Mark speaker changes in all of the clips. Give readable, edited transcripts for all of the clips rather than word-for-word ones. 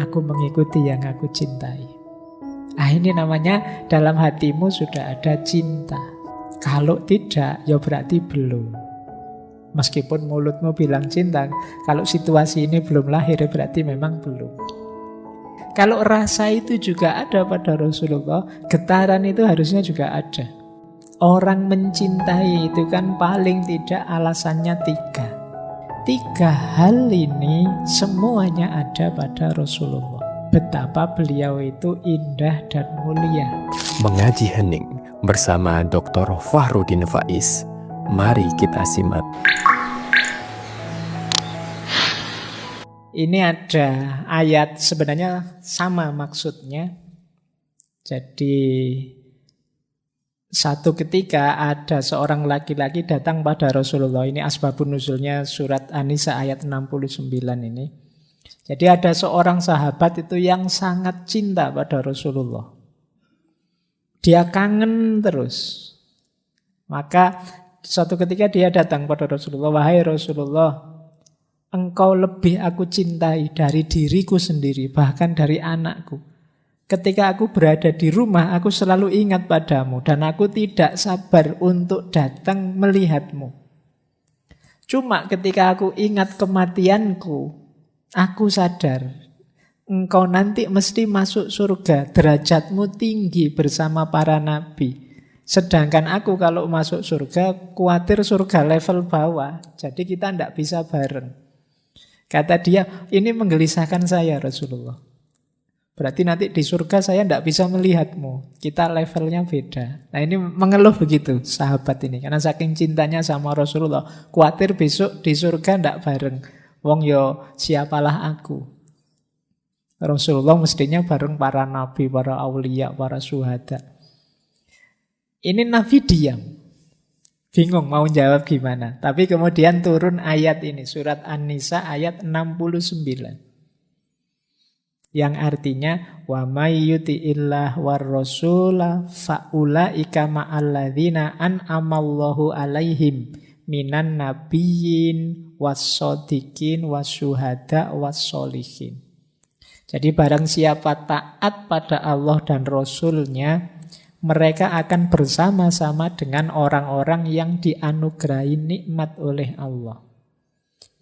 Speaker 1: Aku mengikuti yang aku cintai. Ini namanya dalam hatimu sudah ada cinta. Kalau tidak, ya berarti belum. Meskipun mulutmu bilang cinta, kalau situasi ini belum lahir, berarti memang belum. Kalau rasa itu juga ada pada Rasulullah, getaran itu harusnya juga ada. Orang mencintai itu kan paling tidak alasannya 3. 3 hal ini semuanya ada pada Rasulullah. Betapa beliau itu indah dan mulia.
Speaker 2: Mengaji hening bersama Dr. Fahrudin Faiz. Mari kita simak.
Speaker 1: Ini ada ayat sebenarnya sama maksudnya. Jadi satu ketika ada seorang laki-laki datang pada Rasulullah. Ini asbabun nuzulnya surat An-Nisa ayat 69 ini. Jadi ada seorang sahabat itu yang sangat cinta pada Rasulullah. Dia kangen terus. Maka suatu ketika dia datang pada Rasulullah. Wahai Rasulullah, engkau lebih aku cintai dari diriku sendiri, bahkan dari anakku. Ketika aku berada di rumah, aku selalu ingat padamu. Dan aku tidak sabar untuk datang melihatmu. Cuma ketika aku ingat kematianku, aku sadar engkau nanti mesti masuk surga. Derajatmu tinggi bersama para nabi. Sedangkan aku kalau masuk surga, khawatir surga level bawah. Jadi kita tidak bisa bareng. Kata dia, ini menggelisahkan saya Rasulullah. Berarti nanti di surga saya tidak bisa melihatmu. Kita levelnya beda. Nah ini mengeluh begitu sahabat ini. Karena saking cintanya sama Rasulullah. Khawatir besok di surga tidak bareng. Wong yo siapalah aku. Rasulullah mestinya bareng para nabi, para aulia, para syuhada. Ini nabi diam. Bingung mau jawab gimana. Tapi kemudian turun ayat ini. Surat An-Nisa ayat 69. Yang artinya wa may yuti'illah war rasula faulaika ma'alladzina an'amallahu alaihim minan nabiyyin wassodiqin wasyuhada wassolihin. Jadi barang siapa taat pada Allah dan Rasulnya, mereka akan bersama-sama dengan orang-orang yang dianugerahi nikmat oleh Allah,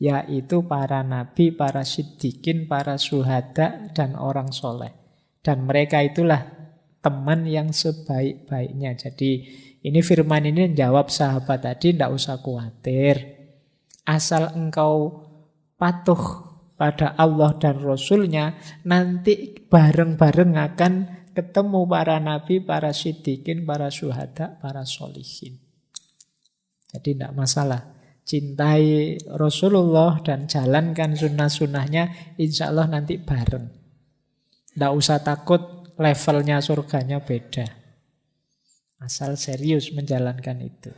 Speaker 1: yaitu para nabi, para siddiqin, para syuhada, dan orang soleh. Dan mereka itulah teman yang sebaik-baiknya. Jadi ini firman ini menjawab sahabat tadi, tidak usah khawatir. Asal engkau patuh pada Allah dan Rasulnya, nanti bareng-bareng akan ketemu para nabi, para siddiqin, para syuhada, para solihin. Jadi tidak masalah. Cintai Rasulullah dan jalankan sunnah-sunnahnya, insya Allah nanti bareng. Tidak usah takut levelnya surganya beda. Asal serius menjalankan itu.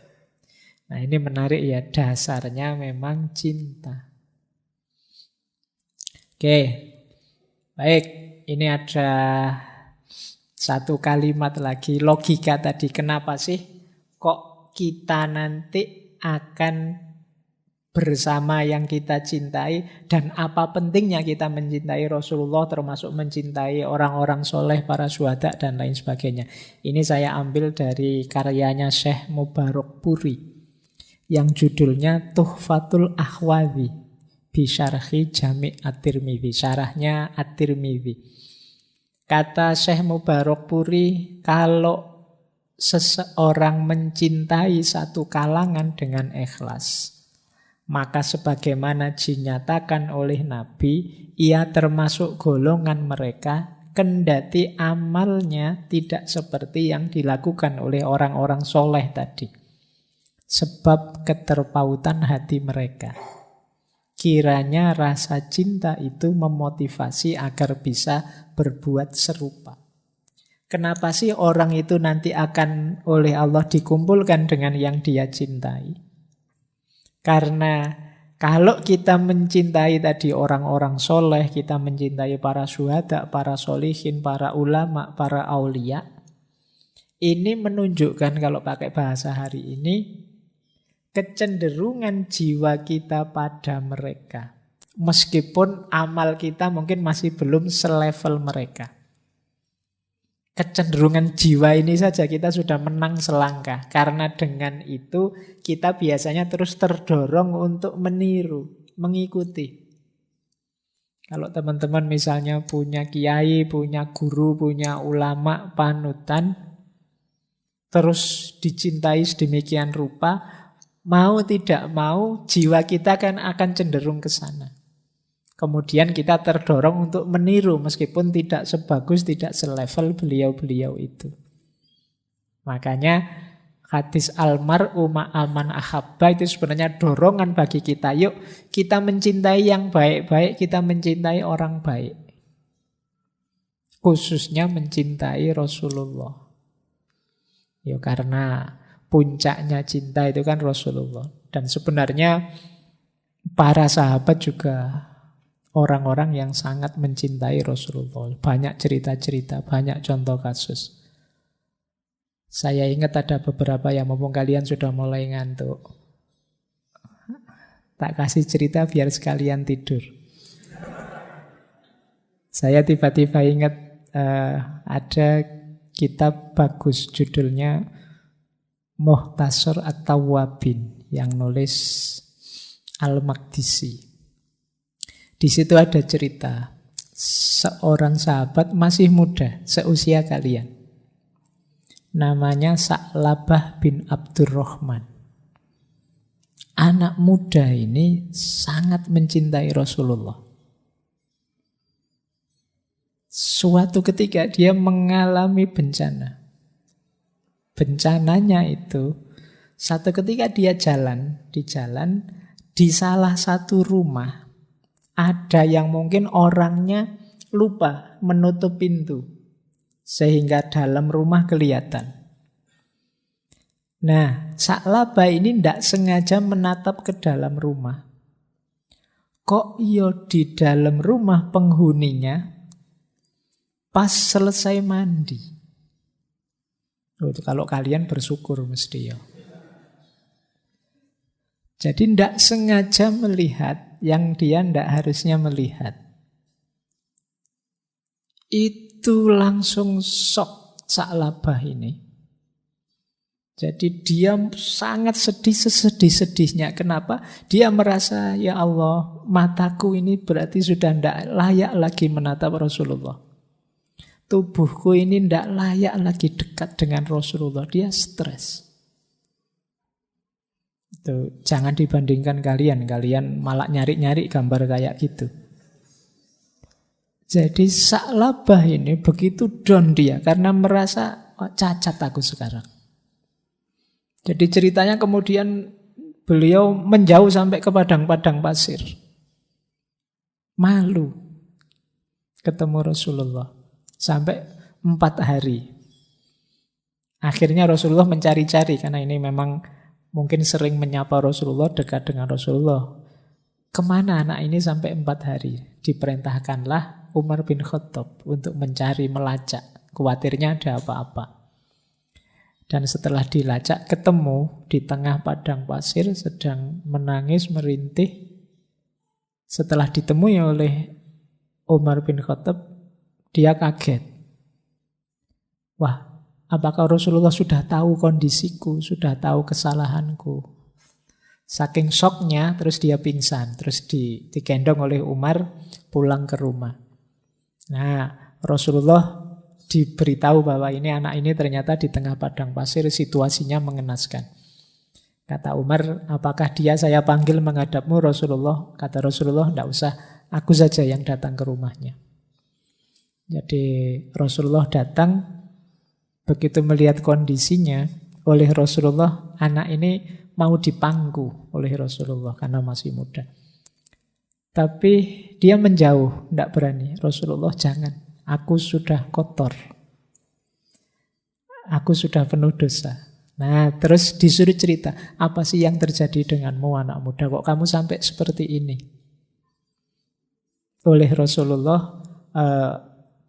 Speaker 1: Nah ini menarik ya, dasarnya memang cinta. Oke, baik. Ini ada satu kalimat lagi, logika tadi. Kenapa sih kok kita nanti akan bersama yang kita cintai, dan apa pentingnya kita mencintai Rasulullah, termasuk mencintai orang-orang soleh, para syuhada dan lain sebagainya. Ini saya ambil dari karyanya Syekh Mubarak Puri yang judulnya Tuhfatul Ahwadhi Bisyarhi Jami' At-Tirmidzi, syarahnya At-Tirmidzi. Kata Syekh Mubarak Puri, kalau seseorang mencintai satu kalangan dengan ikhlas, maka sebagaimana dinyatakan oleh Nabi, ia termasuk golongan mereka, kendati amalnya tidak seperti yang dilakukan oleh orang-orang soleh tadi. Sebab keterpautan hati mereka. Kiranya rasa cinta itu memotivasi agar bisa berbuat serupa. Kenapa sih orang itu nanti akan oleh Allah dikumpulkan dengan yang dia cintai? Karena kalau kita mencintai tadi orang-orang soleh, kita mencintai para syuhada, para solihin, para ulama, para aulia, ini menunjukkan kalau pakai bahasa hari ini, kecenderungan jiwa kita pada mereka. Meskipun amal kita mungkin masih belum selevel mereka. Kecenderungan jiwa ini saja kita sudah menang selangkah. Karena dengan itu kita biasanya terus terdorong untuk meniru, mengikuti. Kalau teman-teman misalnya punya kiai, punya guru, punya ulama, panutan, terus dicintai sedemikian rupa, mau tidak mau jiwa kita kan akan cenderung ke sana. Kemudian kita terdorong untuk meniru meskipun tidak sebagus, tidak selevel beliau-beliau itu. Makanya hadis almar'u ma'aman ahabba itu sebenarnya dorongan bagi kita. Yuk kita mencintai yang baik-baik, kita mencintai orang baik. Khususnya mencintai Rasulullah. Ya karena puncaknya cinta itu kan Rasulullah. Dan sebenarnya para sahabat juga orang-orang yang sangat mencintai Rasulullah. Banyak cerita-cerita, banyak contoh kasus. Saya ingat ada beberapa yang mumpung kalian sudah mulai ngantuk. Tak kasih cerita biar sekalian tidur. Saya tiba-tiba ingat ada kitab bagus judulnya Mukhtasar At-Tawwabin yang nulis Al-Maqdisi. Di situ ada cerita seorang sahabat masih muda, seusia kalian. Namanya Sa'labah bin Abdurrahman. Anak muda ini sangat mencintai Rasulullah. Suatu ketika dia mengalami bencana. Bencananya itu, satu ketika dia jalan di salah satu rumah. Ada yang mungkin orangnya lupa menutup pintu. Sehingga dalam rumah kelihatan. Nah, Sa'labah ini tidak sengaja menatap ke dalam rumah. Kok iyo di dalam rumah penghuninya pas selesai mandi. Itu kalau kalian bersyukur mesti ya. Jadi tidak sengaja melihat yang dia tidak harusnya melihat. Itu langsung shock Sa'labah ini. Jadi dia sangat sedih sesedih-sedihnya. Kenapa? Dia merasa, ya Allah, mataku ini berarti sudah tidak layak lagi menatap Rasulullah. Tubuhku ini tidak layak lagi dekat dengan Rasulullah. Dia stres. Itu, jangan dibandingkan kalian malah nyari-nyari gambar kayak gitu. Jadi Sa'labah ini begitu down dia karena merasa cacat aku sekarang. Jadi ceritanya kemudian beliau menjauh sampai ke padang-padang pasir. Malu ketemu Rasulullah sampai 4 hari. Akhirnya Rasulullah mencari-cari karena ini memang mungkin sering menyapa Rasulullah, dekat dengan Rasulullah. Kemana anak ini sampai 4 hari? Diperintahkanlah Umar bin Khattab untuk mencari, melacak. Khawatirnya ada apa-apa. Dan setelah dilacak, ketemu di tengah padang pasir, sedang menangis, merintih. Setelah ditemui oleh Umar bin Khattab, dia kaget. Wah, apakah Rasulullah sudah tahu kondisiku, sudah tahu kesalahanku? Saking syoknya, terus dia pingsan. Terus digendong oleh Umar pulang ke rumah. Nah, Rasulullah diberitahu bahwa ini anak ini ternyata di tengah padang pasir, situasinya mengenaskan. Kata Umar, apakah dia saya panggil menghadapmu Rasulullah? Kata Rasulullah, tidak usah, aku saja yang datang ke rumahnya. Jadi Rasulullah datang, begitu melihat kondisinya oleh Rasulullah, anak ini mau dipangku oleh Rasulullah karena masih muda. Tapi dia menjauh, tidak berani. Rasulullah, jangan. Aku sudah kotor. Aku sudah penuh dosa. Nah, terus disuruh cerita, apa sih yang terjadi denganmu anak muda? Kok kamu sampai seperti ini? Oleh Rasulullah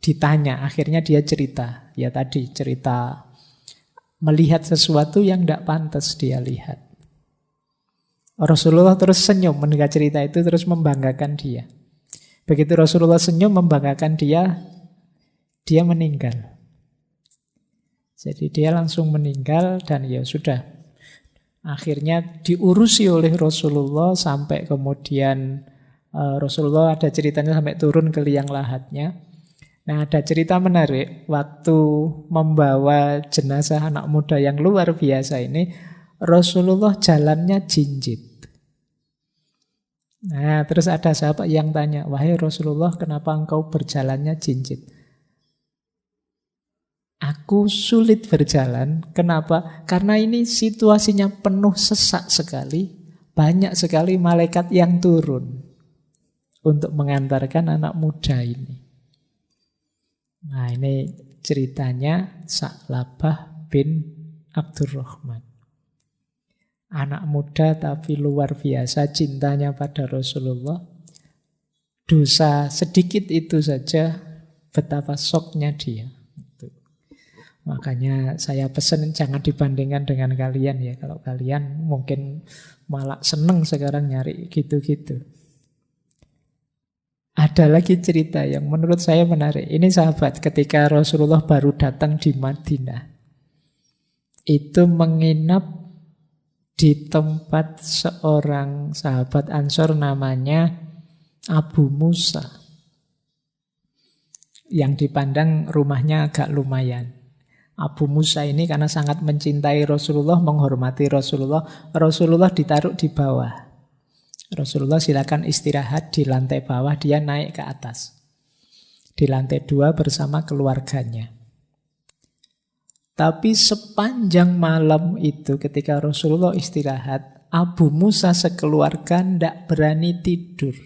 Speaker 1: ditanya, akhirnya dia cerita. Ya tadi, cerita melihat sesuatu yang tidak pantas dia lihat. Rasulullah terus senyum mendengar cerita itu, terus membanggakan dia. Begitu Rasulullah senyum membanggakan dia, dia meninggal. Jadi dia langsung meninggal dan ya sudah. Akhirnya diurusi oleh Rasulullah sampai kemudian Rasulullah ada ceritanya sampai turun ke liang lahatnya. Nah, ada cerita menarik waktu membawa jenazah anak muda yang luar biasa ini, Rasulullah jalannya jinjit. Nah, terus ada sahabat yang tanya, "Wahai Rasulullah, kenapa engkau berjalannya jinjit?" Aku sulit berjalan. Kenapa? Karena ini situasinya penuh sesak sekali. Banyak sekali malaikat yang turun untuk mengantarkan anak muda ini. Nah, ini ceritanya Sa'labah bin Abdurrahman. Anak muda tapi luar biasa cintanya pada Rasulullah. Dosa sedikit itu saja betapa syoknya dia. Makanya saya pesan jangan dibandingkan dengan kalian ya. Kalau kalian mungkin malah seneng sekarang nyari gitu-gitu. Ada lagi cerita yang menurut saya menarik. Ini sahabat ketika Rasulullah baru datang di Madinah. Itu menginap di tempat seorang sahabat Ansor namanya Abu Musa. Yang dipandang rumahnya agak lumayan. Abu Musa ini karena sangat mencintai Rasulullah, menghormati Rasulullah, Rasulullah ditaruh di bawah. Rasulullah silakan istirahat di lantai bawah, dia naik ke atas. Di lantai 2 bersama keluarganya. Tapi sepanjang malam itu ketika Rasulullah istirahat, Abu Musa sekeluarga tidak berani tidur.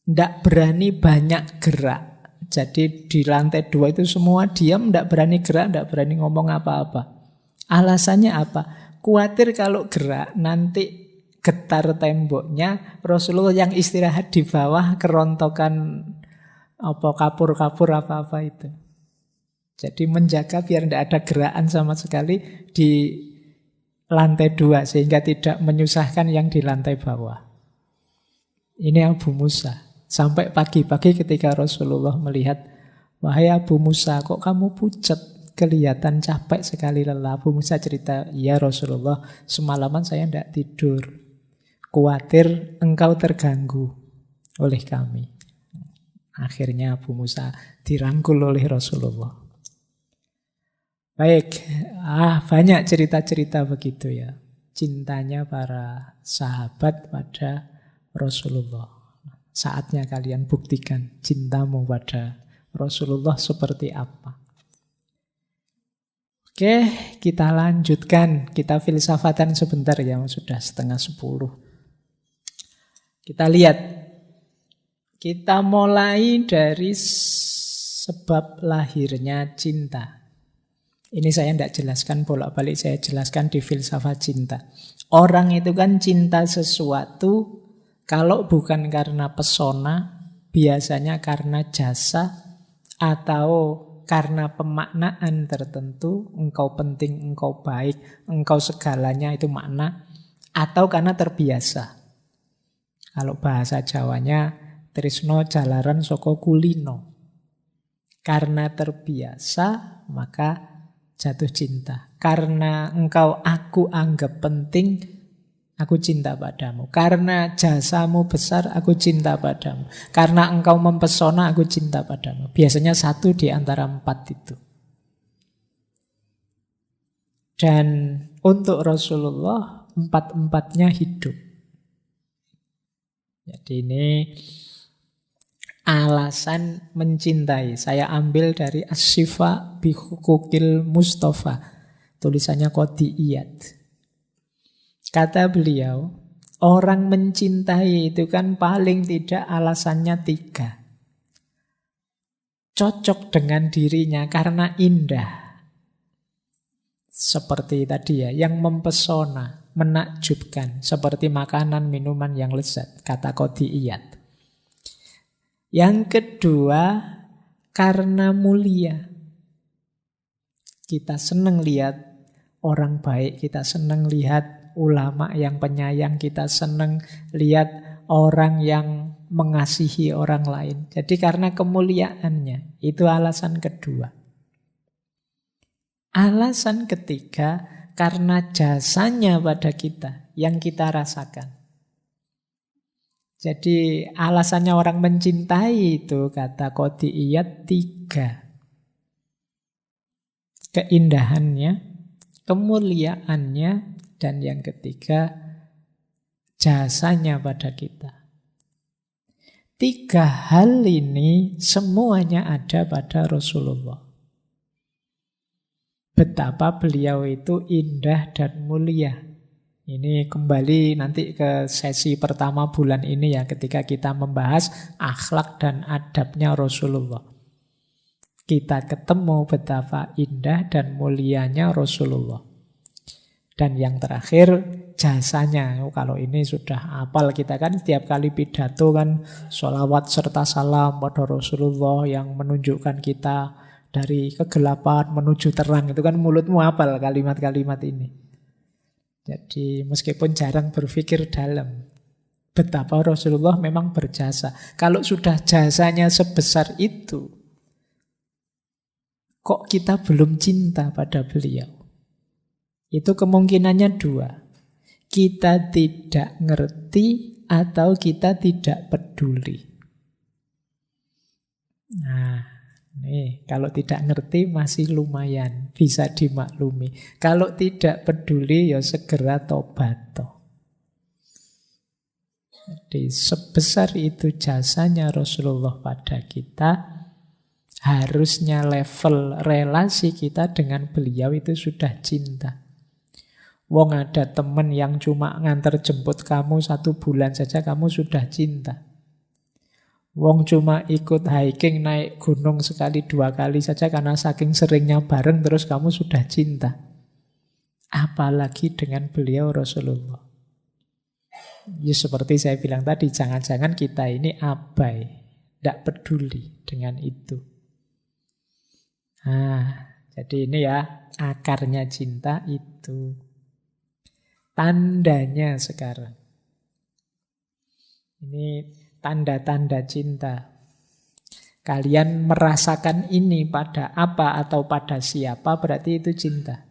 Speaker 1: Tidak berani banyak gerak. Jadi di lantai 2 itu semua diam, tidak berani gerak, tidak berani ngomong apa-apa. Alasannya apa? Khawatir kalau gerak nanti getar temboknya, Rasulullah yang istirahat di bawah kerontokan apa kapur-kapur apa-apa itu. Jadi menjaga biar tidak ada gerakan sama sekali di lantai 2 sehingga tidak menyusahkan yang di lantai bawah. Ini Abu Musa. Sampai pagi-pagi ketika Rasulullah melihat, "Wahai Abu Musa, kok kamu pucat? Kelihatan capek sekali lelah." Abu Musa cerita, "Iya Rasulullah, semalaman saya tidak tidur. Khawatir engkau terganggu oleh kami." Akhirnya Abu Musa dirangkul oleh Rasulullah. Baik, banyak cerita-cerita begitu ya. Cintanya para sahabat pada Rasulullah. Saatnya kalian buktikan cintamu pada Rasulullah seperti apa. Oke, kita lanjutkan. Kita filsafatan sebentar ya, sudah 9:30. Kita lihat. Kita mulai dari sebab lahirnya cinta. Ini saya tidak jelaskan bolak-balik, saya jelaskan di filsafat cinta. Orang itu kan cinta sesuatu, kalau bukan karena pesona, biasanya karena jasa atau karena pemaknaan tertentu, engkau penting, engkau baik, engkau segalanya itu makna, atau karena terbiasa. Kalau bahasa Jawanya, tresno jalaran saka kulino. Karena terbiasa, maka jatuh cinta. Karena engkau aku anggap penting, aku cinta padamu. Karena jasamu besar, aku cinta padamu. Karena engkau mempesona, aku cinta padamu. Biasanya 1 di antara 4 itu. Dan untuk Rasulullah, 4-4-nya hidup. Jadi ini alasan mencintai. Saya ambil dari As-Syifa bi Hukukil Mustafa. Tulisannya Qodiyat. Kata beliau, orang mencintai itu kan paling tidak alasannya 3. Cocok dengan dirinya karena indah. Seperti tadi ya, yang mempesona, menakjubkan. Seperti makanan, minuman yang lezat. Kata Qodiyat. Yang kedua, karena mulia. Kita senang lihat orang baik, kita senang lihat ulama yang penyayang, kita senang lihat orang yang mengasihi orang lain. Jadi karena kemuliaannya, itu alasan kedua. Alasan ketiga, karena jasanya pada kita yang kita rasakan. Jadi alasannya orang mencintai itu, kata Qodiyat, 3. Keindahannya, kemuliaannya, dan yang ketiga, jasanya pada kita. 3 hal ini semuanya ada pada Rasulullah. Betapa beliau itu indah dan mulia. Ini kembali nanti ke sesi pertama bulan ini ya, ketika kita membahas akhlak dan adabnya Rasulullah. Kita ketemu betapa indah dan mulianya Rasulullah. Dan yang terakhir, jasanya. Kalau ini sudah hafal kita kan, setiap kali pidato kan sholawat serta salam pada Rasulullah yang menunjukkan kita dari kegelapan menuju terang. Itu kan mulutmu hafal kalimat-kalimat ini. Jadi meskipun jarang berpikir dalam, betapa Rasulullah memang berjasa. Kalau sudah jasanya sebesar itu, kok kita belum cinta pada beliau? Itu kemungkinannya 2. Kita tidak ngerti atau kita tidak peduli. Nah, nih, kalau tidak ngerti masih lumayan, bisa dimaklumi. Kalau tidak peduli, ya segera tobat. Jadi sebesar itu jasanya Rasulullah pada kita, harusnya level relasi kita dengan beliau itu sudah cinta. Wong ada temen yang cuma nganter jemput kamu 1 bulan saja kamu sudah cinta. Wong cuma ikut hiking naik gunung sekali 2 kali saja karena saking seringnya bareng terus kamu sudah cinta. Apalagi dengan beliau Rasulullah. Ya seperti saya bilang tadi, jangan-jangan kita ini abai, tidak peduli dengan itu. Nah, jadi ini ya akarnya cinta itu. Tandanya sekarang. Ini tanda-tanda cinta. Kalian merasakan ini pada apa atau pada siapa, berarti itu cinta.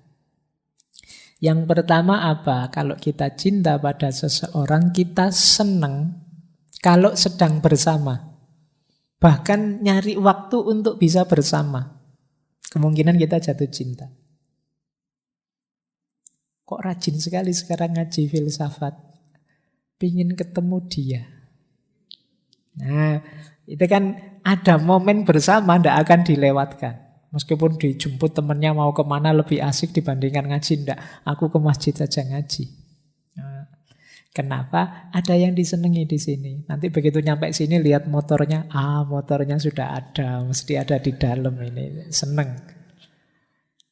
Speaker 1: Yang pertama apa? Kalau kita cinta pada seseorang, kita senang kalau sedang bersama. Bahkan nyari waktu untuk bisa bersama. Kemungkinan kita jatuh cinta. Kok rajin sekali sekarang ngaji filsafat. Pingin ketemu dia. Nah, itu kan ada momen bersama, tidak akan dilewatkan. Meskipun dijemput temennya mau kemana lebih asik dibandingkan ngaji, tidak. Aku ke masjid saja ngaji. Nah, kenapa? Ada yang disenangi di sini. Nanti begitu nyampe sini lihat motornya, motornya sudah ada, mesti ada di dalam ini. Seneng.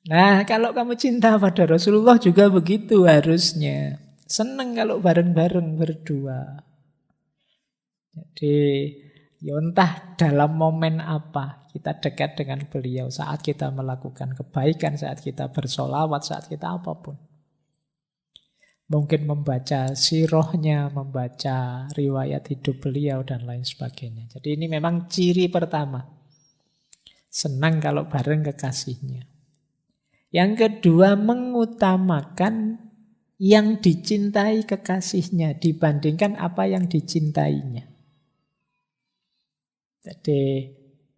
Speaker 1: Nah, kalau kamu cinta pada Rasulullah juga begitu harusnya. Seneng kalau bareng-bareng berdua. Jadi, ya entah dalam momen apa kita dekat dengan beliau. Saat kita melakukan kebaikan, saat kita bersolawat, saat kita apapun. Mungkin membaca sirahnya, membaca riwayat hidup beliau, dan lain sebagainya. Jadi ini memang ciri pertama. Senang kalau bareng kekasihnya. Yang kedua, mengutamakan yang dicintai kekasihnya dibandingkan apa yang dicintainya. Jadi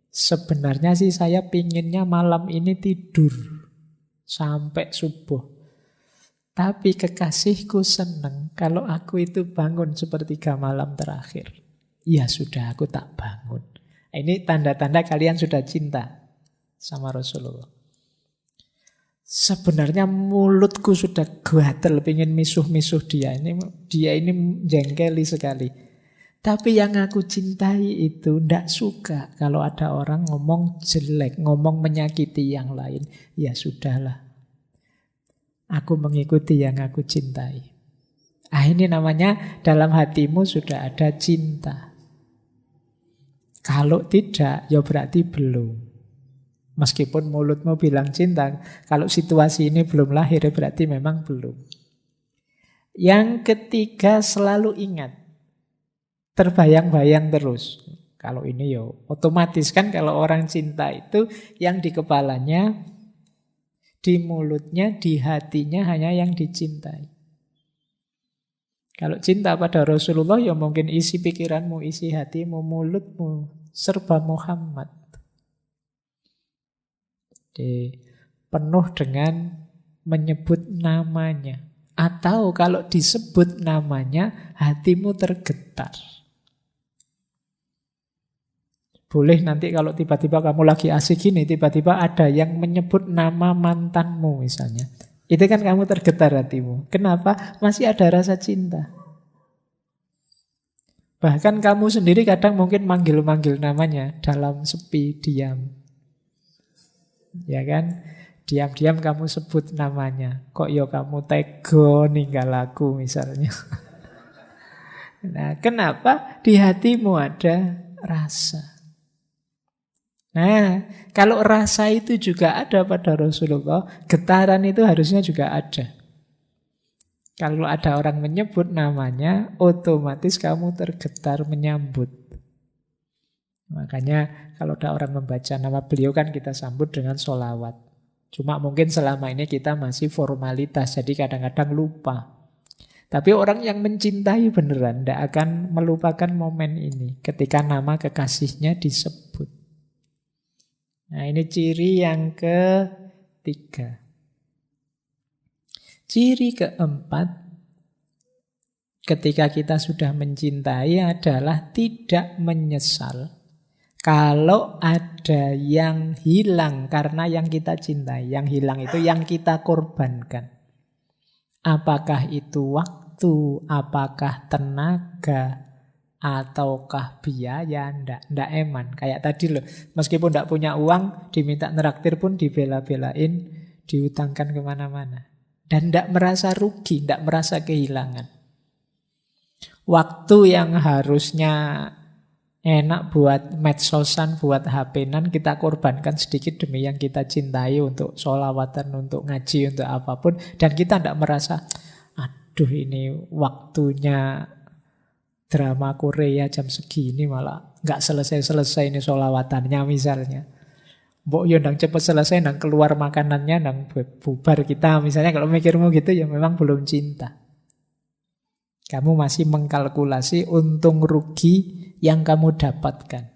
Speaker 1: sebenarnya sih saya pinginnya malam ini tidur sampai subuh. Tapi kekasihku senang kalau aku itu bangun sepertiga malam terakhir. Ya sudah, aku tak bangun. Ini tanda-tanda kalian sudah cinta sama Rasulullah. Sebenarnya mulutku sudah gatel pengen misuh-misuh dia. Dia ini jengkeli sekali. Tapi yang aku cintai itu tidak suka kalau ada orang ngomong jelek, ngomong menyakiti yang lain. Ya sudahlah. Aku mengikuti yang aku cintai. Ini namanya dalam hatimu sudah ada cinta. Kalau tidak, ya berarti belum. Meskipun mulutmu bilang cinta, kalau situasi ini belum lahir, berarti memang belum. Yang ketiga, selalu ingat. Terbayang-bayang terus. Kalau ini ya otomatis kan, kalau orang cinta itu yang di kepalanya, di mulutnya, di hatinya hanya yang dicintai. Kalau cinta pada Rasulullah ya mungkin isi pikiranmu, isi hatimu, mulutmu serba Muhammad. Jadi penuh dengan menyebut namanya. Atau kalau disebut namanya, hatimu tergetar. Boleh nanti kalau tiba-tiba kamu lagi asik gini, tiba-tiba ada yang menyebut nama mantanmu misalnya. Itu kan kamu tergetar hatimu. Kenapa? Masih ada rasa cinta. Bahkan kamu sendiri kadang mungkin manggil-manggil namanya dalam sepi, diam. Ya kan? Diam-diam kamu sebut namanya. Kok ya kamu tega ninggal aku misalnya. Nah, kenapa? Di hatimu ada rasa. Nah, kalau rasa itu juga ada pada Rasulullah, getaran itu harusnya juga ada. Kalau ada orang menyebut namanya, otomatis kamu tergetar menyambut. Makanya kalau ada orang membaca nama beliau kan kita sambut dengan sholawat. Cuma mungkin selama ini kita masih formalitas, jadi kadang-kadang lupa. Tapi orang yang mencintai beneran tidak akan melupakan momen ini ketika nama kekasihnya disebut. Nah, ini ciri yang ketiga. Ciri keempat, ketika kita sudah mencintai adalah tidak menyesal kalau ada yang hilang karena yang kita cintai. Yang hilang itu yang kita korbankan. Apakah itu waktu, apakah tenaga, ataukah biaya, ndak eman. Kayak tadi loh, meskipun ndak punya uang, diminta neraktir pun dibela-belain, diutangkan kemana-mana. Dan ndak merasa rugi, ndak merasa kehilangan. Waktu yang harusnya enak buat medsosan, buat HP-nan, kita korbankan sedikit demi yang kita cintai, untuk sholawatan, untuk ngaji, untuk apapun. Dan kita ndak merasa, aduh ini waktunya drama Korea jam segini malah nggak selesai-selesai ini sholawatannya misalnya. Mbok yo ndang cepet selesai, ndang keluar makanannya, ndang bubar kita misalnya. Kalau mikirmu gitu ya memang belum cinta. Kamu masih mengkalkulasi untung rugi yang kamu dapatkan.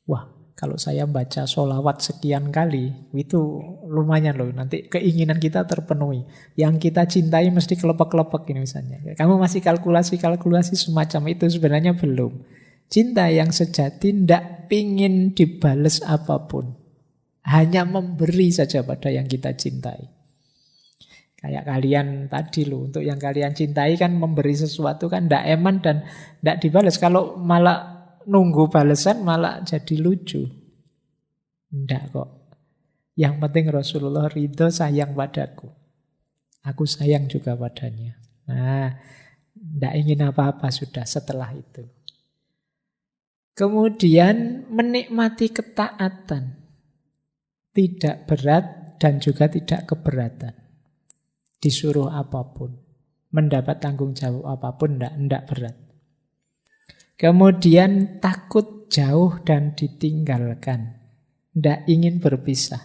Speaker 1: Wah, kalau saya baca sholawat sekian kali, itu lumayan loh, nanti keinginan kita terpenuhi. Yang kita cintai mesti kelepek-kelepek ini misalnya. Kamu masih kalkulasi-kalkulasi semacam itu, sebenarnya belum. Cinta yang sejati tidak pingin dibales apapun. Hanya memberi saja pada yang kita cintai. Kayak kalian tadi loh, untuk yang kalian cintai kan memberi sesuatu kan tidak eman dan tidak dibalas. Kalau malah nunggu balasan malah jadi lucu. Tidak kok. Yang penting Rasulullah ridho, sayang padaku. Aku sayang juga padanya. Nah, tidak ingin apa-apa sudah setelah itu. Kemudian menikmati ketaatan. Tidak berat dan juga tidak keberatan. Disuruh apapun, mendapat tanggung jawab apapun, tidak berat. Kemudian takut jauh dan ditinggalkan. Tidak ingin berpisah.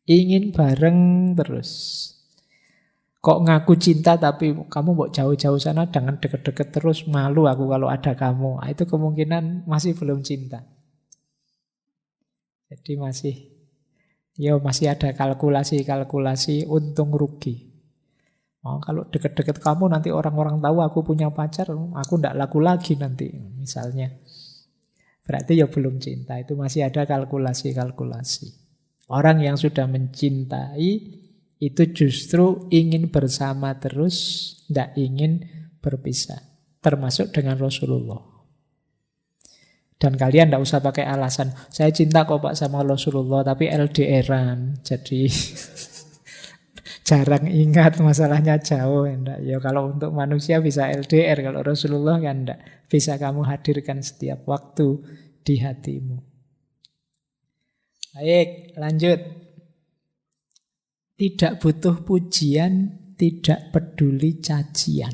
Speaker 1: Ingin bareng terus. Kok ngaku cinta tapi kamu mau jauh-jauh sana, jangan deket-deket terus, malu aku kalau ada kamu. Itu kemungkinan masih belum cinta. Jadi masih ada kalkulasi-kalkulasi untung rugi. Oh, kalau deket-deket kamu nanti orang-orang tahu aku punya pacar, aku tidak laku lagi nanti misalnya. Berarti ya belum cinta, itu masih ada kalkulasi-kalkulasi. Orang yang sudah mencintai itu justru ingin bersama terus, tidak ingin berpisah. Termasuk dengan Rasulullah. Dan kalian tidak usah pakai alasan, saya cinta kok Pak sama Rasulullah, tapi LDR-an, jadi jarang ingat, masalahnya jauh. Enggak. Ya kalau untuk manusia bisa LDR, kalau Rasulullah kan enggak. Bisa kamu hadirkan setiap waktu di hatimu. Baik, lanjut. Tidak butuh pujian, tidak peduli cacian.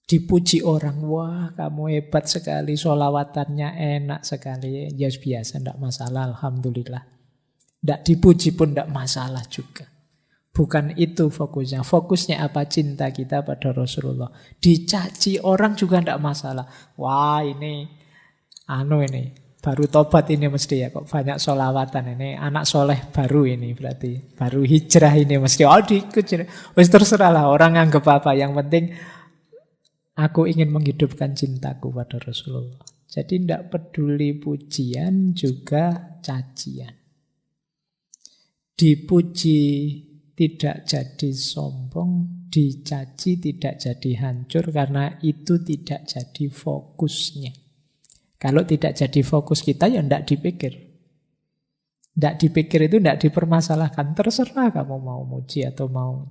Speaker 1: Dipuji orang, wah kamu hebat sekali, sholawatannya enak sekali. Ya biasa, tidak masalah, alhamdulillah. Tidak dipuji pun tidak masalah juga. Bukan itu fokusnya. Fokusnya apa? Cinta kita pada Rasulullah. Dicaci orang juga tidak masalah. Wah ini baru tobat ini mesti ya, kok banyak sholawatan ini. Anak soleh baru ini berarti. Baru hijrah ini mesti. Oh diikut. Wis terserah lah orang anggap apa. Yang penting aku ingin menghidupkan cintaku pada Rasulullah. Jadi tidak peduli pujian juga cacian. Dipuji tidak jadi sombong, dicaci tidak jadi hancur, karena itu tidak jadi fokusnya. Kalau tidak jadi fokus kita, ya tidak dipikir. Tidak dipikir itu tidak dipermasalahkan. Terserah kamu mau muji atau mau.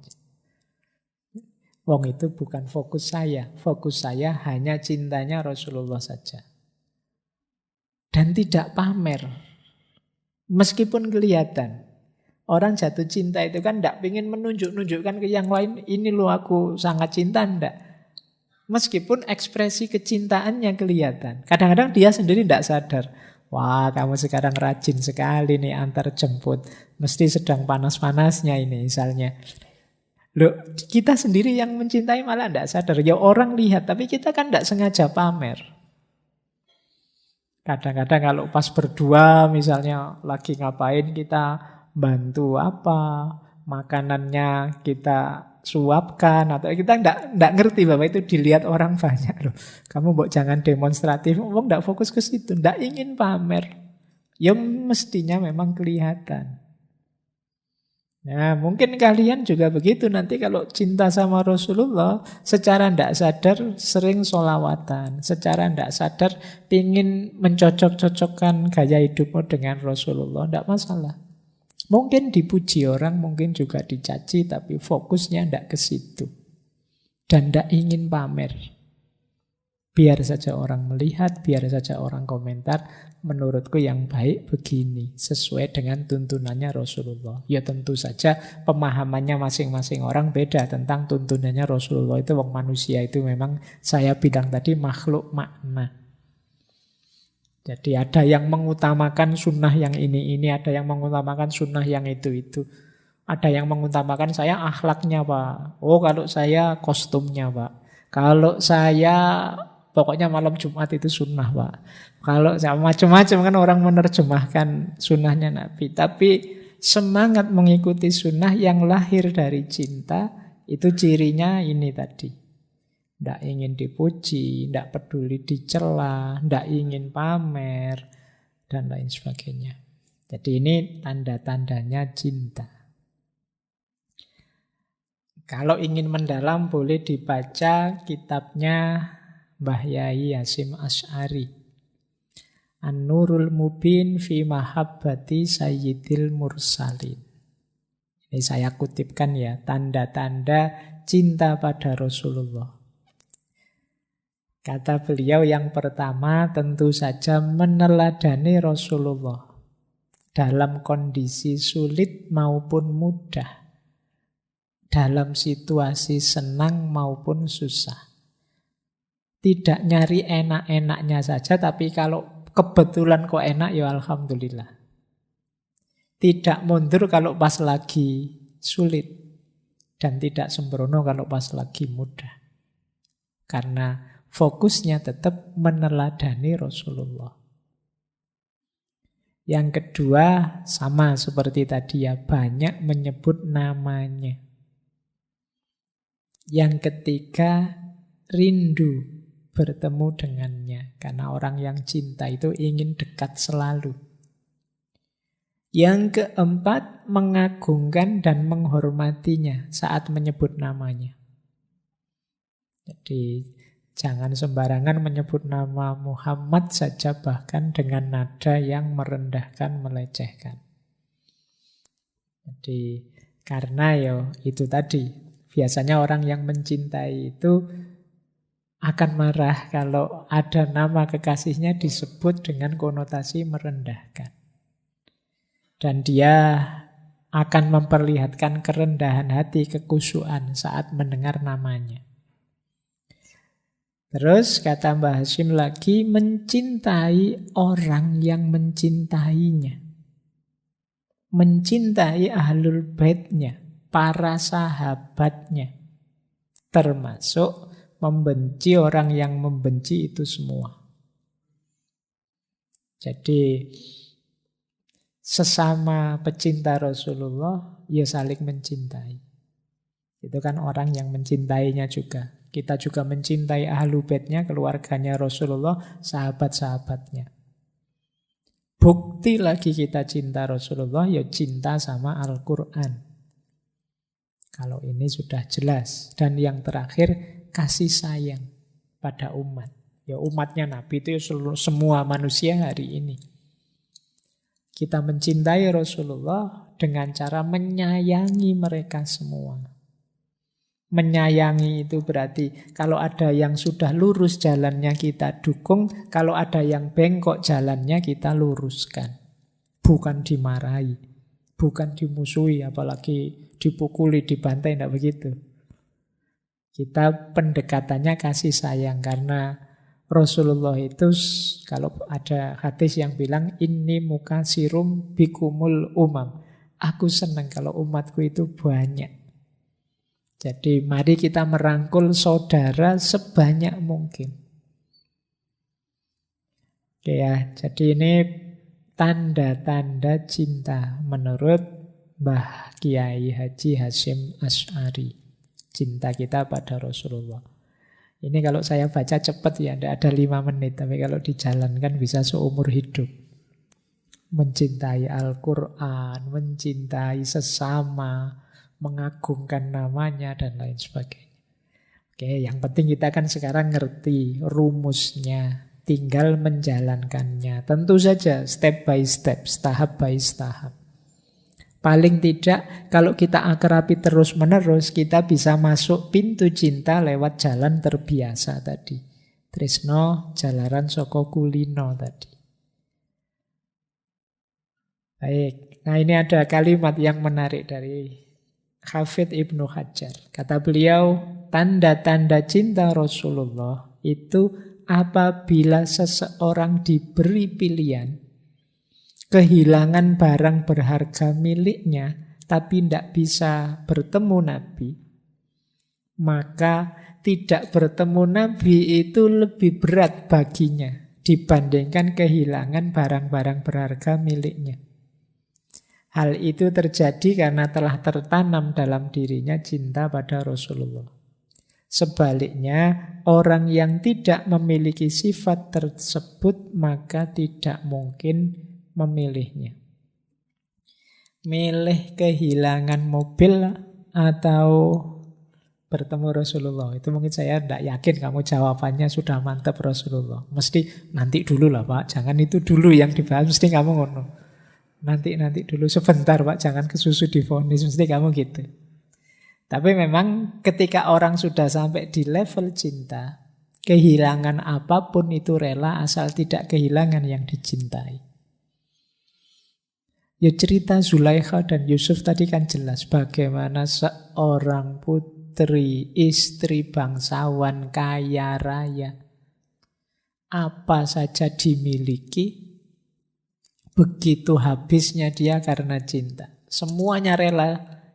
Speaker 1: Wong itu bukan fokus saya. Fokus saya hanya cintanya Rasulullah saja. Dan tidak pamer. Meskipun kelihatan. Orang jatuh cinta itu kan tidak ingin menunjukkan ke yang lain, ini loh aku sangat cinta, tidak. Meskipun ekspresi kecintaannya kelihatan. Kadang-kadang dia sendiri tidak sadar. Wah kamu sekarang rajin sekali nih antar jemput. Mesti sedang panas-panasnya ini misalnya. Loh, kita sendiri yang mencintai malah tidak sadar. Ya orang lihat, tapi kita kan tidak sengaja pamer. Kadang-kadang kalau pas berdua misalnya lagi ngapain, kita bantu apa, makanannya kita suapkan, atau kita tidak ngerti bahwa itu dilihat orang banyak loh. Kamu jangan demonstratif, tidak fokus ke situ, tidak ingin pamer. Ya mestinya memang kelihatan. Nah mungkin kalian juga begitu nanti kalau cinta sama Rasulullah, secara tidak sadar sering sholawatan, secara tidak sadar ingin mencocok-cocokkan gaya hidupmu dengan Rasulullah, tidak masalah. Mungkin dipuji orang, mungkin juga dicaci, tapi fokusnya tidak ke situ. Dan tidak ingin pamer. Biar saja orang melihat, biar saja orang komentar, menurutku yang baik begini, sesuai dengan tuntunannya Rasulullah. Ya tentu saja pemahamannya masing-masing orang beda tentang tuntunannya Rasulullah. Itu wong manusia itu memang saya bilang tadi makhluk makna. Jadi ada yang mengutamakan sunnah yang ini, ada yang mengutamakan sunnah yang itu. Ada yang mengutamakan saya akhlaknya Pak. Oh kalau saya kostumnya Pak. Kalau saya pokoknya malam Jumat itu sunnah Pak. Kalau saya macam-macam kan orang menerjemahkan sunnahnya Nabi. Tapi semangat mengikuti sunnah yang lahir dari cinta, itu cirinya ini tadi. Tidak ingin dipuji, tidak peduli dicela, tidak ingin pamer, dan lain sebagainya. Jadi ini tanda-tandanya cinta. Kalau ingin mendalam boleh dibaca kitabnya Mbah Yai Hasyim Asy'ari. An-Nurul Mubin fi Mahabbati Sayyidil Mursalin. Ini saya kutipkan ya, tanda-tanda cinta pada Rasulullah. Kata beliau yang pertama tentu saja meneladani Rasulullah dalam kondisi sulit maupun mudah, dalam situasi senang maupun susah. Tidak nyari enak-enaknya saja, tapi kalau kebetulan kok enak ya alhamdulillah. Tidak mundur kalau pas lagi sulit, dan tidak sembrono kalau pas lagi mudah. Karena fokusnya tetap meneladani Rasulullah. Yang kedua, sama seperti tadi ya, banyak menyebut namanya. Yang ketiga, rindu bertemu dengannya. Karena orang yang cinta itu ingin dekat selalu. Yang keempat, mengagungkan dan menghormatinya saat menyebut namanya. Jadi jangan sembarangan menyebut nama Muhammad saja, bahkan dengan nada yang merendahkan, melecehkan. Jadi karena itu tadi, biasanya orang yang mencintai itu akan marah kalau ada nama kekasihnya disebut dengan konotasi merendahkan. Dan dia akan memperlihatkan kerendahan hati, kekhusyuan saat mendengar namanya. Terus kata Mbah Hashim lagi, mencintai orang yang mencintainya. Mencintai ahlul baitnya, para sahabatnya. Termasuk membenci orang yang membenci itu semua. Jadi sesama pecinta Rasulullah ya saling mencintai. Itu kan orang yang mencintainya juga. Kita juga mencintai ahlu baitnya, keluarganya Rasulullah, sahabat-sahabatnya. Bukti lagi kita cinta Rasulullah, ya cinta sama Al-Quran. Kalau ini sudah jelas. Dan yang terakhir, kasih sayang pada umat. Ya umatnya Nabi itu semua manusia hari ini. Kita mencintai Rasulullah dengan cara menyayangi mereka semua. Menyayangi itu berarti kalau ada yang sudah lurus jalannya kita dukung, kalau ada yang bengkok jalannya kita luruskan. Bukan dimarahi, bukan dimusuhi, apalagi dipukuli, dibantai, tidak begitu. Kita pendekatannya kasih sayang karena Rasulullah itu kalau ada hadis yang bilang inni mukasirum bikumul umam. Aku senang kalau umatku itu banyak. Jadi mari kita merangkul saudara sebanyak mungkin. Oke ya, jadi ini tanda-tanda cinta menurut Mbah Kiai Haji Hasyim Asy'ari. Cinta kita pada Rasulullah. Ini kalau saya baca cepat ya, tidak ada 5 menit. Tapi kalau dijalankan bisa seumur hidup. Mencintai Al-Quran, mencintai sesama, mengagungkan namanya, dan lain sebagainya. Oke, yang penting kita kan sekarang ngerti rumusnya. Tinggal menjalankannya. Tentu saja step by step, tahap by tahap. Paling tidak kalau kita akrabi terus-menerus, kita bisa masuk pintu cinta lewat jalan terbiasa tadi. Tresno, jalaran saka kulino tadi. Baik, nah ini ada kalimat yang menarik dari Hafidz Ibnu Hajar. Kata beliau, tanda-tanda cinta Rasulullah itu apabila seseorang diberi pilihan, kehilangan barang berharga miliknya, tapi tidak bisa bertemu Nabi, maka tidak bertemu Nabi itu lebih berat baginya dibandingkan kehilangan barang-barang berharga miliknya. Hal itu terjadi karena telah tertanam dalam dirinya cinta pada Rasulullah. Sebaliknya, orang yang tidak memiliki sifat tersebut maka tidak mungkin memilihnya. Milih kehilangan mobil atau bertemu Rasulullah. Itu mungkin saya tidak yakin kamu jawabannya sudah mantap Rasulullah. Mesti nanti dulu lah Pak, jangan itu dulu yang dibahas. Mesti kamu ngono. Nanti dulu sebentar Pak, jangan kesusu divonis. Mesti kamu gitu. Tapi memang ketika orang sudah sampai di level cinta, kehilangan apapun itu rela asal tidak kehilangan yang dicintai. Ya cerita Zulaikha dan Yusuf tadi kan jelas bagaimana seorang putri, istri bangsawan kaya raya, apa saja dimiliki, begitu habisnya dia karena cinta. Semuanya rela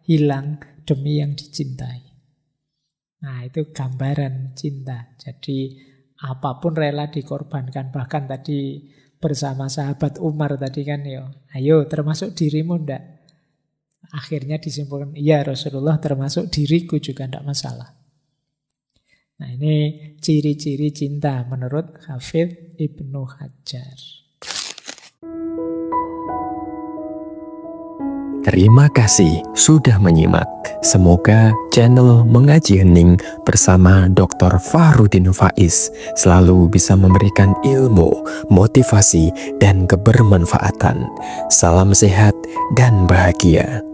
Speaker 1: hilang demi yang dicintai. Nah itu gambaran cinta. Jadi apapun rela dikorbankan. Bahkan tadi bersama sahabat Umar tadi kan ya, ayo termasuk dirimu ndak? Akhirnya disimpulkan, iya Rasulullah termasuk diriku juga ndak masalah. Nah ini ciri-ciri cinta menurut Hafidz Ibnu Hajar.
Speaker 2: Terima kasih sudah menyimak. Semoga channel Mengaji Hening bersama Dr. Fahrudin Faiz selalu bisa memberikan ilmu, motivasi, dan kebermanfaatan. Salam sehat dan bahagia.